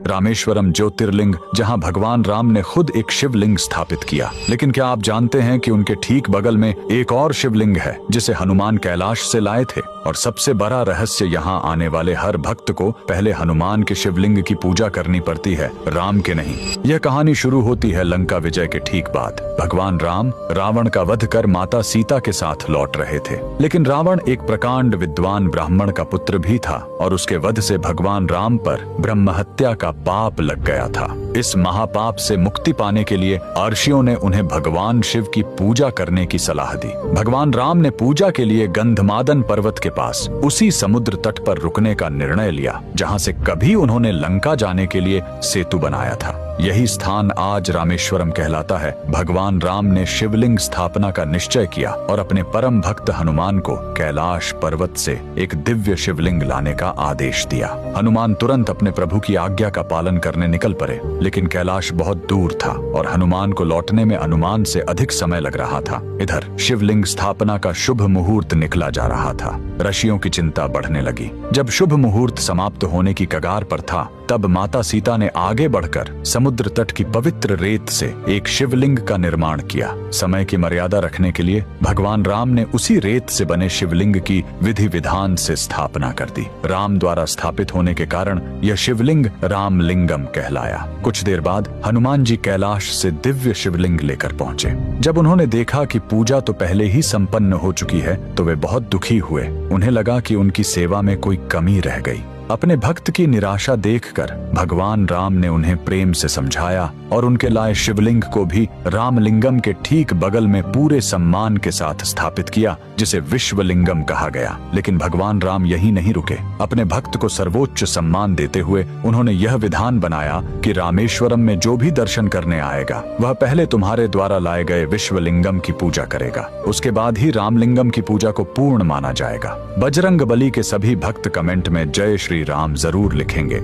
रामेश्वरम ज्योतिर्लिंग, जहां भगवान राम ने खुद एक शिवलिंग स्थापित किया। लेकिन क्या आप जानते हैं कि उनके ठीक बगल में एक और शिवलिंग है जिसे हनुमान कैलाश से लाए थे? और सबसे बड़ा रहस्य, यहाँ आने वाले हर भक्त को पहले हनुमान के शिवलिंग की पूजा करनी पड़ती है, राम के नहीं। यह कहानी शुरू होती है लंका विजय के ठीक बाद। भगवान राम रावण का वध कर माता सीता के साथ लौट रहे थे। लेकिन रावण एक प्रकांड विद्वान ब्राह्मण का पुत्र भी था और उसके वध से भगवान राम पर ब्रह्महत्या का पाप लग गया था। इस महापाप से मुक्ति पाने के लिए अर्षियों ने उन्हें भगवान शिव की पूजा करने की सलाह दी। भगवान राम ने पूजा के लिए गंधमादन पर्वत के पास उसी समुद्र तट पर रुकने का निर्णय लिया जहां से कभी उन्होंने लंका जाने के लिए सेतु बनाया था। यही स्थान आज रामेश्वरम कहलाता है। भगवान राम ने शिवलिंग स्थापना का निश्चय किया और अपने परम भक्त हनुमान को कैलाश पर्वत से एक दिव्य शिवलिंग लाने का आदेश दिया। हनुमान तुरंत अपने प्रभु की आज्ञा का पालन करने निकल पड़े, लेकिन कैलाश बहुत दूर था और हनुमान को लौटने में अनुमान से अधिक समय लग रहा था। इधर शिवलिंग स्थापना का शुभ मुहूर्त निकला जा रहा था। ऋषियों की चिंता बढ़ने लगी। जब शुभ मुहूर्त समाप्त होने की कगार पर था, तब माता सीता ने आगे बढ़कर समुद्र तट की पवित्र रेत से एक शिवलिंग का निर्माण किया। समय की मर्यादा रखने के लिए भगवान राम ने उसी रेत से बने शिवलिंग की विधि विधान से स्थापना कर दी। राम द्वारा स्थापित होने के कारण यह शिवलिंग रामलिंगम कहलाया। कुछ देर बाद हनुमान जी कैलाश से दिव्य शिवलिंग लेकर पहुंचे। जब उन्होंने देखा कि पूजा तो पहले ही संपन्न हो चुकी है, तो वे बहुत दुखी हुए। उन्हें लगा कि उनकी सेवा में कोई कमी रह गई। अपने भक्त की निराशा देखकर भगवान राम ने उन्हें प्रेम से समझाया और उनके लाए शिवलिंग को भी रामलिंगम के ठीक बगल में पूरे सम्मान के साथ स्थापित किया, जिसे विश्वलिंगम कहा गया। लेकिन भगवान राम यहीं नहीं रुके। अपने भक्त को सर्वोच्च सम्मान देते हुए उन्होंने यह विधान बनाया कि रामेश्वरम में जो भी दर्शन करने आएगा, वह पहले तुम्हारे द्वारा लाए गए विश्वलिंगम की पूजा करेगा। उसके बाद ही रामलिंगम की पूजा को पूर्ण माना जाएगा। बजरंग बली के सभी भक्त कमेंट में जय श्री राम जरूर लिखेंगे।